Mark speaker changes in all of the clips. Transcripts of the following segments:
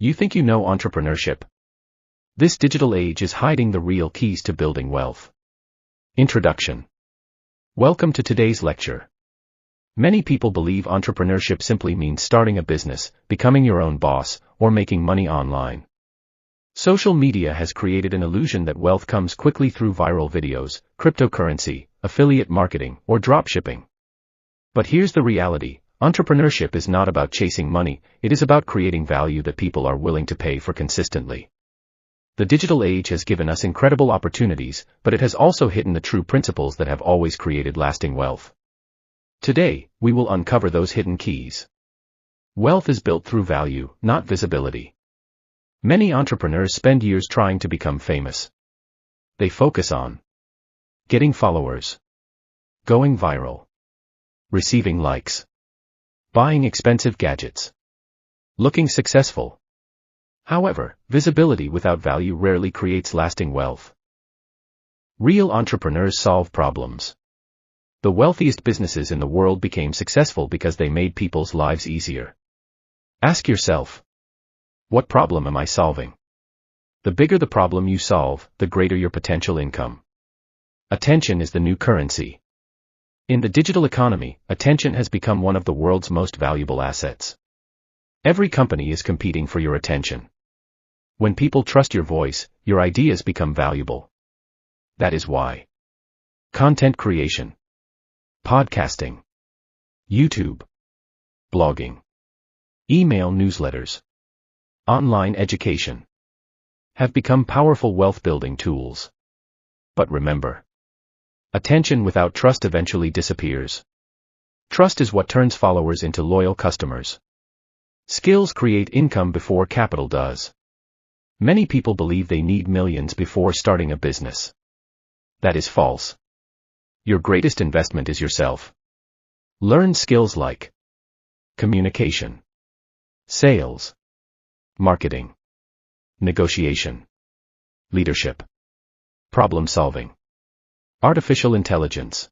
Speaker 1: You think you know entrepreneurship? This digital age is hiding the real keys to building wealth. Introduction. Welcome to today's lecture. Many people believe entrepreneurship simply means starting a business, becoming your own boss, or making money online. Social media has created an illusion that wealth comes quickly through viral videos, cryptocurrency, affiliate marketing, or dropshipping. But here's the reality. Entrepreneurship is not about chasing money, it is about creating value that people are willing to pay for consistently. The digital age has given us incredible opportunities, but it has also hidden the true principles that have always created lasting wealth. Today, we will uncover those hidden keys. Wealth is built through value, not visibility. Many entrepreneurs spend years trying to become famous. They focus on getting followers, going viral, receiving likes, buying expensive gadgets, looking successful. However, visibility without value rarely creates lasting wealth. Real entrepreneurs solve problems. The wealthiest businesses in the world became successful because they made people's lives easier. Ask yourself, what problem am I solving? The bigger the problem you solve, the greater your potential income. Attention is the new currency. In the digital economy, attention has become one of the world's most valuable assets. Every company is competing for your attention. When people trust your voice, your ideas become valuable. That is why content creation, podcasting, YouTube, blogging, email newsletters, online education have become powerful wealth-building tools. But remember, attention without trust eventually disappears. Trust is what turns followers into loyal customers. Skills create income before capital does. Many people believe they need millions before starting a business. That is false. Your greatest investment is yourself. Learn skills like communication, sales, marketing, negotiation, leadership, problem solving, artificial intelligence,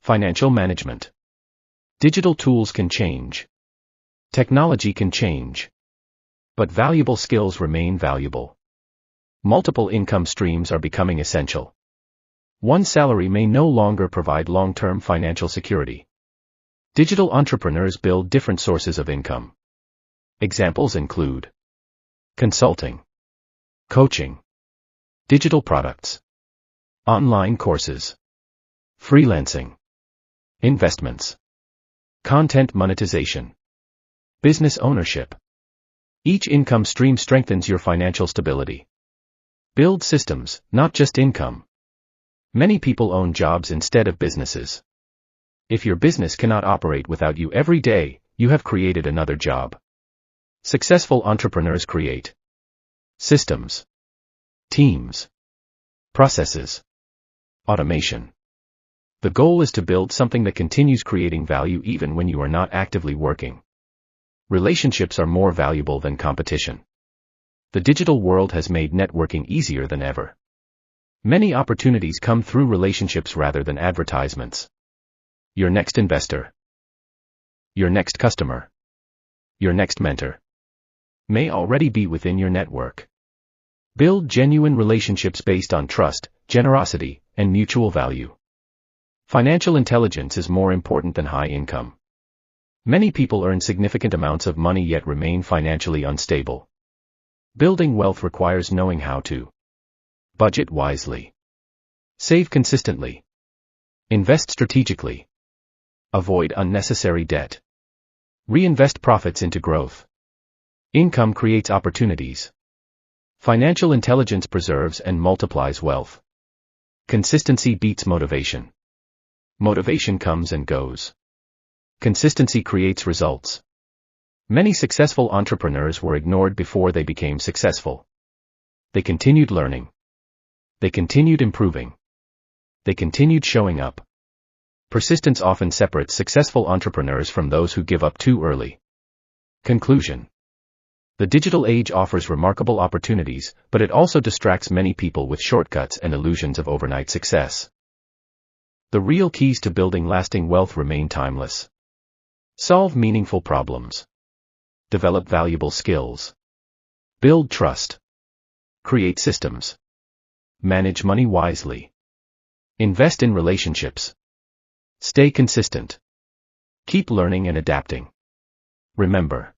Speaker 1: financial management. Digital tools can change. Technology can change. But valuable skills remain valuable. Multiple income streams are becoming essential. One salary may no longer provide long-term financial security. Digital entrepreneurs build different sources of income. Examples include consulting, coaching, digital products, online courses, freelancing, investments, content monetization, business ownership. Each income stream strengthens your financial stability. Build systems, not just income. Many people own jobs instead of businesses. If your business cannot operate without you every day, you have created another job. Successful entrepreneurs create systems, teams, processes, automation. The goal is to build something that continues creating value even when you are not actively working. Relationships are more valuable than competition. The digital world has made networking easier than ever. Many opportunities come through relationships rather than advertisements. Your next investor, your next customer, your next mentor may already be within your network. Build genuine relationships based on trust, generosity, and mutual value. Financial intelligence is more important than high income. Many people earn significant amounts of money yet remain financially unstable. Building wealth requires knowing how to budget wisely, save consistently, invest strategically, avoid unnecessary debt, reinvest profits into growth. Income creates opportunities. Financial intelligence preserves and multiplies wealth. Consistency beats motivation. Motivation comes and goes. Consistency creates results. Many successful entrepreneurs were ignored before they became successful. They continued learning. They continued improving. They continued showing up. Persistence often separates successful entrepreneurs from those who give up too early. Conclusion. The digital age offers remarkable opportunities, but it also distracts many people with shortcuts and illusions of overnight success. The real keys to building lasting wealth remain timeless. Solve meaningful problems. Develop valuable skills. Build trust. Create systems. Manage money wisely. Invest in relationships. Stay consistent. Keep learning and adapting. Remember,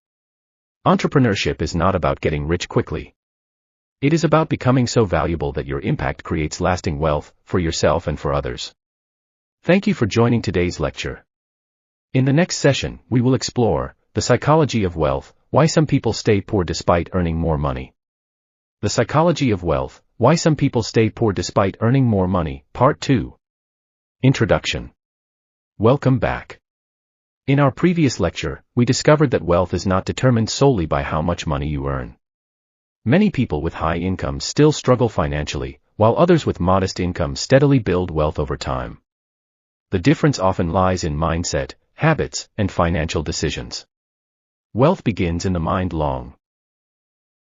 Speaker 1: entrepreneurship is not about getting rich quickly. It is about becoming so valuable that your impact creates lasting wealth for yourself and for others. Thank you for joining today's lecture. In the next session, we will explore the psychology of wealth, why some people stay poor despite earning more money. The psychology of wealth, why some people stay poor despite earning more money, Part 2. Introduction. Welcome back. In our previous lecture, we discovered that wealth is not determined solely by how much money you earn. Many people with high incomes still struggle financially, while others with modest incomes steadily build wealth over time. The difference often lies in mindset, habits, and financial decisions. Wealth begins in the mind long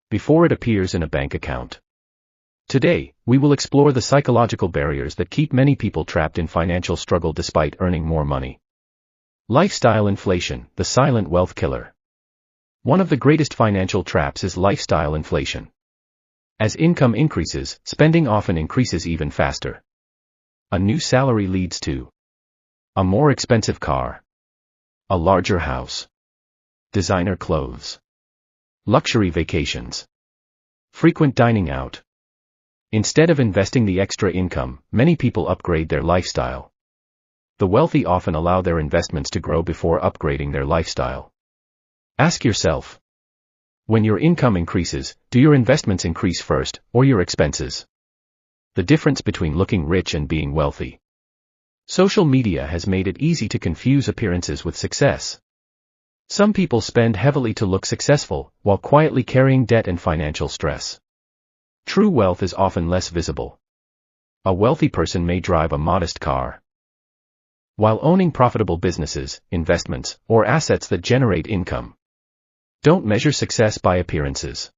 Speaker 1: before it appears in a bank account. Today, we will explore the psychological barriers that keep many people trapped in financial struggle despite earning more money. Lifestyle inflation, the silent wealth killer. One of the greatest financial traps is lifestyle inflation. As income increases, spending often increases even faster. A new salary leads to a more expensive car, a larger house, designer clothes, luxury vacations, frequent dining out. Instead of investing the extra income, many people upgrade their lifestyle. The wealthy often allow their investments to grow before upgrading their lifestyle. Ask yourself, when your income increases, do your investments increase first, or your expenses? The difference between looking rich and being wealthy. Social media has made it easy to confuse appearances with success. Some people spend heavily to look successful, while quietly carrying debt and financial stress. True wealth is often less visible. A wealthy person may drive a modest car, while owning profitable businesses, investments, or assets that generate income. Don't measure success by appearances.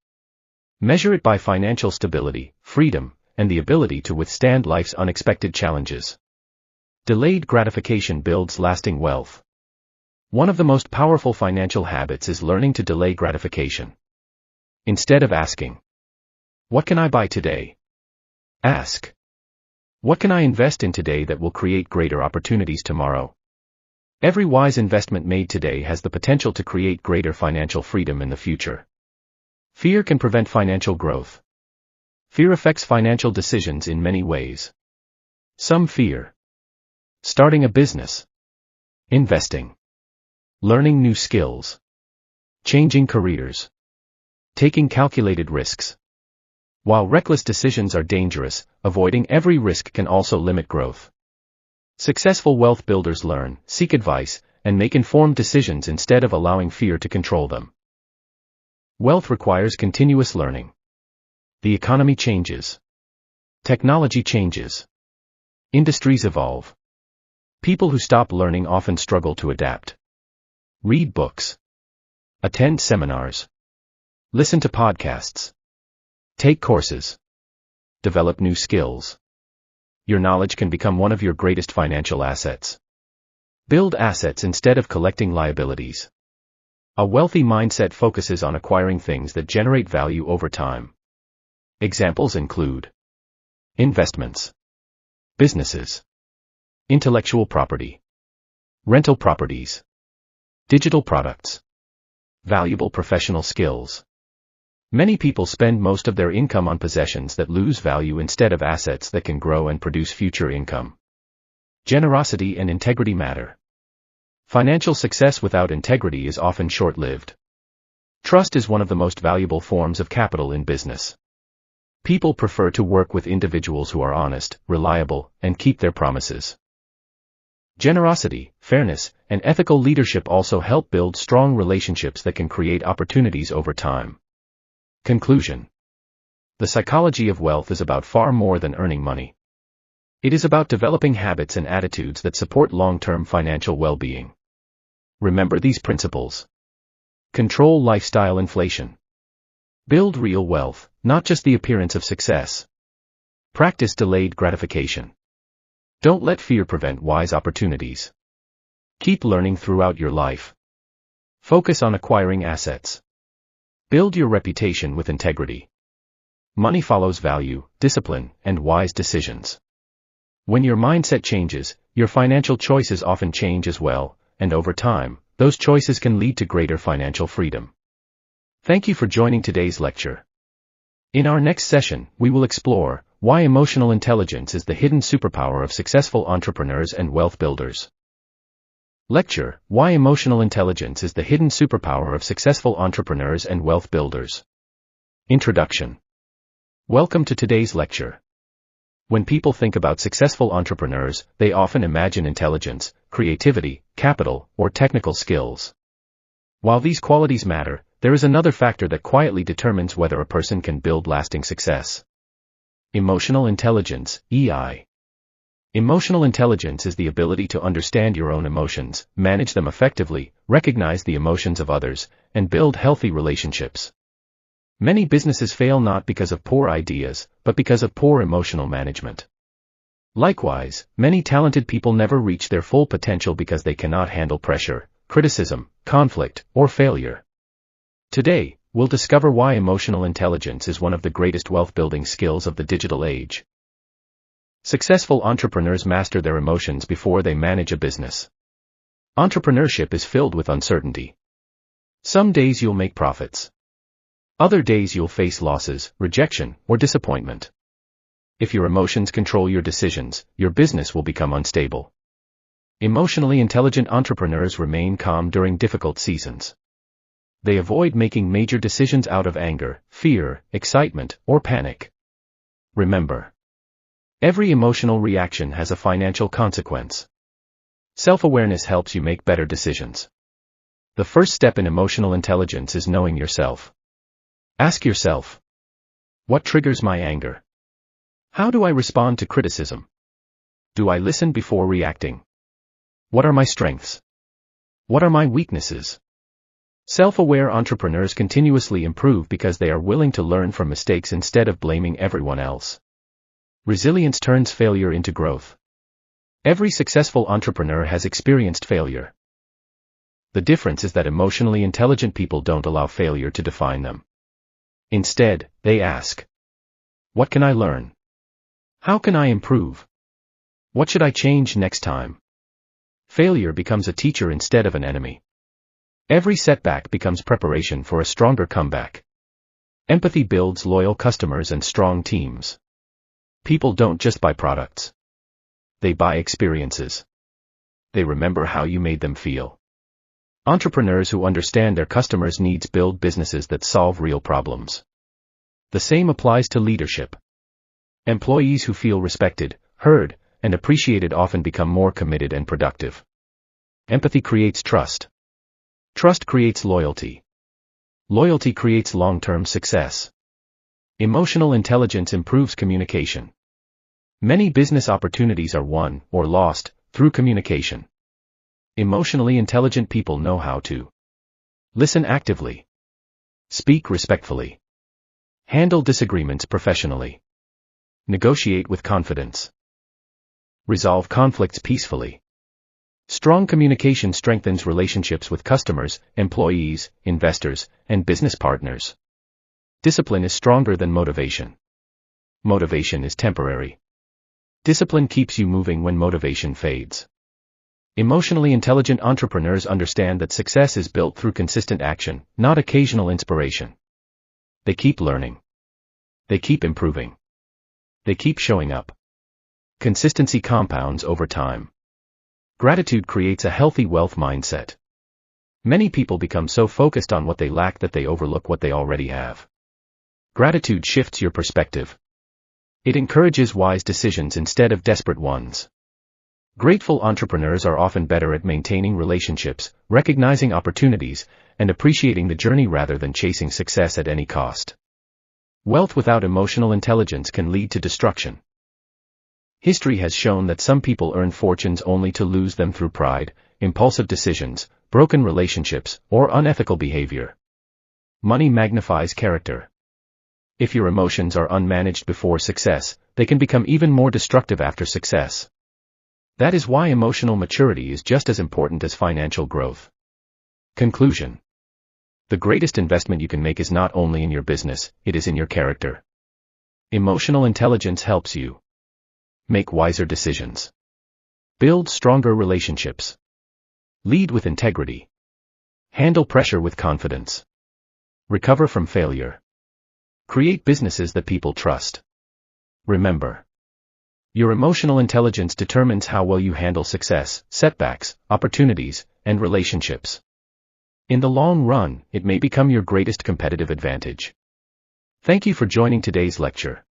Speaker 1: Measure it by financial stability, freedom, and the ability to withstand life's unexpected challenges. Delayed gratification builds lasting wealth. One of the most powerful financial habits is learning to delay gratification. Instead of asking, "What can I buy today?" ask, "What can I invest in today that will create greater opportunities tomorrow?" Every wise investment made today has the potential to create greater financial freedom in the future. Fear can prevent financial growth. Fear affects financial decisions in many ways. Some fear starting a business, investing, learning new skills, changing careers, taking calculated risks. While reckless decisions are dangerous, avoiding every risk can also limit growth. Successful wealth builders learn, seek advice, and make informed decisions instead of allowing fear to control them. Wealth requires continuous learning. The economy changes. Technology changes. Industries evolve. People who stop learning often struggle to adapt. Read books. Attend seminars. Listen to podcasts. Take courses. Develop new skills. Your knowledge can become one of your greatest financial assets. Build assets instead of collecting liabilities. A wealthy mindset focuses on acquiring things that generate value over time. Examples include investments, businesses, intellectual property, rental properties, digital products, valuable professional skills. Many people spend most of their income on possessions that lose value instead of assets that can grow and produce future income. Generosity and integrity matter. Financial success without integrity is often short-lived. Trust is one of the most valuable forms of capital in business. People prefer to work with individuals who are honest, reliable, and keep their promises. Generosity, fairness, and ethical leadership also help build strong relationships that can create opportunities over time. Conclusion. The psychology of wealth is about far more than earning money. It is about developing habits and attitudes that support long-term financial well-being. Remember these principles. Control lifestyle inflation. Build real wealth, not just the appearance of success. Practice delayed gratification. Don't let fear prevent wise opportunities. Keep learning throughout your life. Focus on acquiring assets. Build your reputation with integrity. Money follows value, discipline, and wise decisions. When your mindset changes, your financial choices often change as well, and over time, those choices can lead to greater financial freedom. Thank you for joining today's lecture. In our next session, we will explore why emotional intelligence is the hidden superpower of successful entrepreneurs and wealth builders. Lecture: Why emotional intelligence is the hidden superpower of successful entrepreneurs and wealth builders. Introduction. Welcome to today's lecture. When people think about successful entrepreneurs, they often imagine intelligence, creativity, capital, or technical skills. While these qualities matter, there is another factor that quietly determines whether a person can build lasting success. Emotional intelligence, EI. Emotional intelligence is the ability to understand your own emotions, manage them effectively, recognize the emotions of others, and build healthy relationships. Many businesses fail not because of poor ideas, but because of poor emotional management. Likewise, many talented people never reach their full potential because they cannot handle pressure, criticism, conflict, or failure. Today, we'll discover why emotional intelligence is one of the greatest wealth-building skills of the digital age. Successful entrepreneurs master their emotions before they manage a business. Entrepreneurship is filled with uncertainty. Some days you'll make profits. Other days you'll face losses, rejection, or disappointment. If your emotions control your decisions, your business will become unstable. Emotionally intelligent entrepreneurs remain calm during difficult seasons. They avoid making major decisions out of anger, fear, excitement, or panic. Remember, every emotional reaction has a financial consequence. Self-awareness helps you make better decisions. The first step in emotional intelligence is knowing yourself. Ask yourself, what triggers my anger? How do I respond to criticism? Do I listen before reacting? What are my strengths? What are my weaknesses? Self-aware entrepreneurs continuously improve because they are willing to learn from mistakes instead of blaming everyone else. Resilience turns failure into growth. Every successful entrepreneur has experienced failure. The difference is that emotionally intelligent people don't allow failure to define them. Instead, they ask, what can I learn? How can I improve? What should I change next time? Failure becomes a teacher instead of an enemy. Every setback becomes preparation for a stronger comeback. Empathy builds loyal customers and strong teams. People don't just buy products. They buy experiences. They remember how you made them feel. Entrepreneurs who understand their customers' needs build businesses that solve real problems. The same applies to leadership. Employees who feel respected, heard, and appreciated often become more committed and productive. Empathy creates trust. Trust creates loyalty. Loyalty creates long-term success. Emotional intelligence improves communication. Many business opportunities are won, or lost, through communication. Emotionally intelligent people know how to listen actively, speak respectfully, handle disagreements professionally, negotiate with confidence, resolve conflicts peacefully. Strong communication strengthens relationships with customers, employees, investors, and business partners. Discipline is stronger than motivation. Motivation is temporary. Discipline keeps you moving when motivation fades. Emotionally intelligent entrepreneurs understand that success is built through consistent action, not occasional inspiration. They keep learning. They keep improving. They keep showing up. Consistency compounds over time. Gratitude creates a healthy wealth mindset. Many people become so focused on what they lack that they overlook what they already have. Gratitude shifts your perspective. It encourages wise decisions instead of desperate ones. Grateful entrepreneurs are often better at maintaining relationships, recognizing opportunities, and appreciating the journey rather than chasing success at any cost. Wealth without emotional intelligence can lead to destruction. History has shown that some people earn fortunes only to lose them through pride, impulsive decisions, broken relationships, or unethical behavior. Money magnifies character. If your emotions are unmanaged before success, they can become even more destructive after success. That is why emotional maturity is just as important as financial growth. Conclusion. The greatest investment you can make is not only in your business, it is in your character. Emotional intelligence helps you make wiser decisions, build stronger relationships, lead with integrity, handle pressure with confidence, recover from failure, create businesses that people trust. Remember, your emotional intelligence determines how well you handle success, setbacks, opportunities, and relationships. In the long run, it may become your greatest competitive advantage. Thank you for joining today's lecture.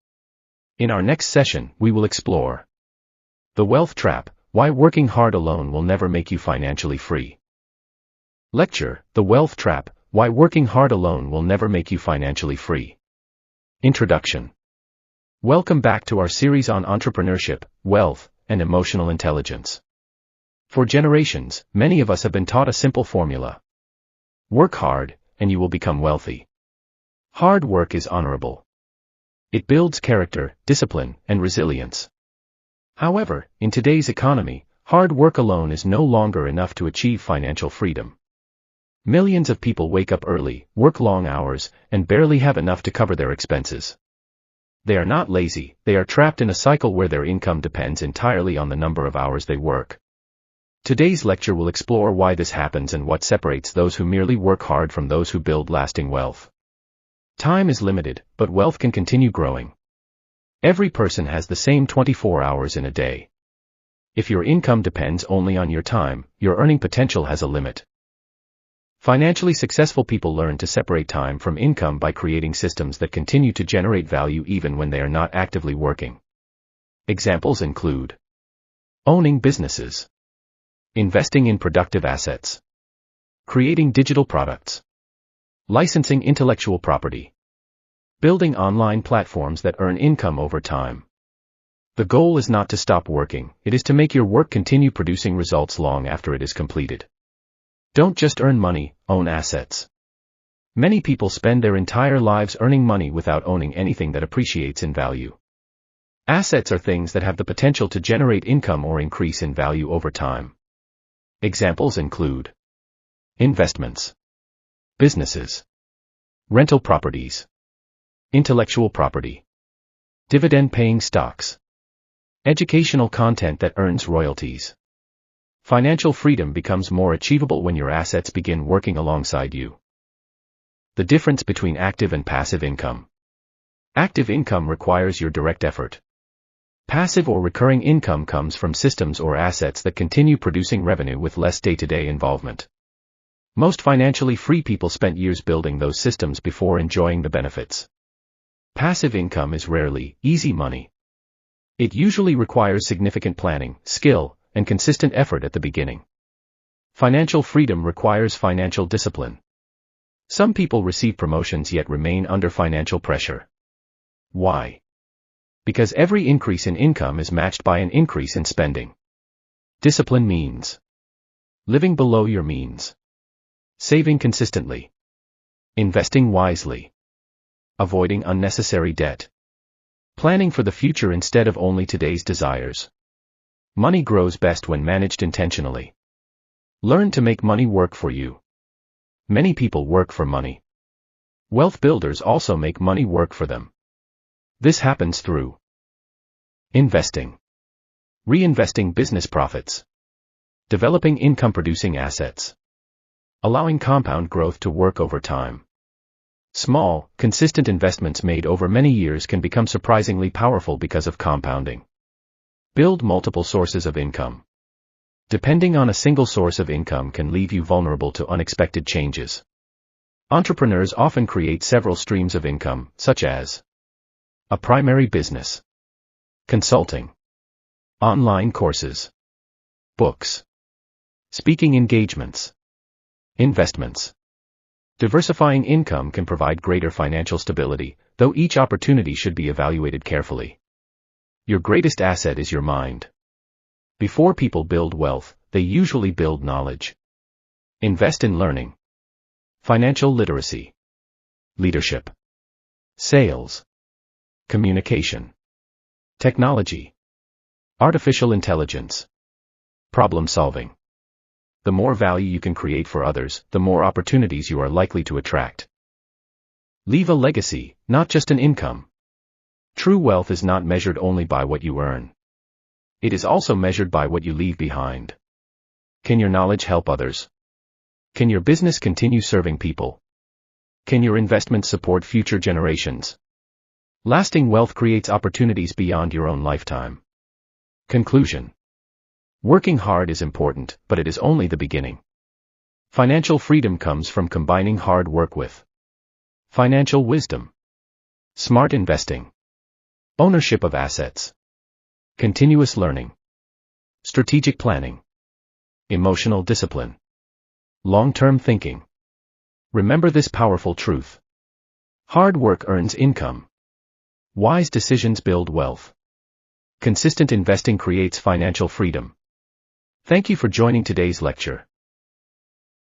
Speaker 1: In our next session, we will explore the wealth trap, why working hard alone will never make you financially free. Lecture, The Wealth Trap, Why Working Hard Alone Will Never Make You Financially Free. Introduction. Welcome back to our series on entrepreneurship, wealth, and emotional intelligence. For generations, many of us have been taught a simple formula. Work hard, and you will become wealthy. Hard work is honorable. It builds character, discipline, and resilience. However, in today's economy, hard work alone is no longer enough to achieve financial freedom. Millions of people wake up early, work long hours, and barely have enough to cover their expenses. They are not lazy, they are trapped in a cycle where their income depends entirely on the number of hours they work. Today's lecture will explore why this happens and what separates those who merely work hard from those who build lasting wealth. Time is limited, but wealth can continue growing. Every person has the same 24 hours in a day. If your income depends only on your time, your earning potential has a limit. Financially successful people learn to separate time from income by creating systems that continue to generate value even when they are not actively working. Examples include owning businesses, investing in productive assets, creating digital products, licensing intellectual property, building online platforms that earn income over time. The goal is not to stop working, it is to make your work continue producing results long after it is completed. Don't just earn money, own assets. Many people spend their entire lives earning money without owning anything that appreciates in value. Assets are things that have the potential to generate income or increase in value over time. Examples include investments, businesses, rental properties, intellectual property, dividend-paying stocks, educational content that earns royalties. Financial freedom becomes more achievable when your assets begin working alongside you. The difference between active and passive income. Active income requires your direct effort. Passive or recurring income comes from systems or assets that continue producing revenue with less day-to-day involvement. Most financially free people spent years building those systems before enjoying the benefits. Passive income is rarely easy money. It usually requires significant planning, skill, and consistent effort at the beginning. Financial freedom requires financial discipline. Some people receive promotions yet remain under financial pressure. Why? Because every increase in income is matched by an increase in spending. Discipline means living below your means, saving consistently, investing wisely, avoiding unnecessary debt, planning for the future instead of only today's desires. Money grows best when managed intentionally. Learn to make money work for you. Many people work for money. Wealth builders also make money work for them. This happens through investing, reinvesting business profits, developing income-producing assets, allowing compound growth to work over time. Small, consistent investments made over many years can become surprisingly powerful because of compounding. Build multiple sources of income. Depending on a single source of income can leave you vulnerable to unexpected changes. Entrepreneurs often create several streams of income, such as a primary business, consulting, online courses, books, speaking engagements, investments. Diversifying income can provide greater financial stability, though each opportunity should be evaluated carefully. Your greatest asset is your mind. Before people build wealth, they usually build knowledge. Invest in learning, financial literacy, leadership, sales, communication, technology, artificial intelligence, problem solving. The more value you can create for others, the more opportunities you are likely to attract. Leave a legacy, not just an income. True wealth is not measured only by what you earn. It is also measured by what you leave behind. Can your knowledge help others? Can your business continue serving people? Can your investments support future generations? Lasting wealth creates opportunities beyond your own lifetime. Conclusion. Working hard is important, but it is only the beginning. Financial freedom comes from combining hard work with financial wisdom, smart investing, ownership of assets, continuous learning, strategic planning, emotional discipline, long-term thinking. Remember this powerful truth. Hard work earns income. Wise decisions build wealth. Consistent investing creates financial freedom. Thank you for joining today's lecture.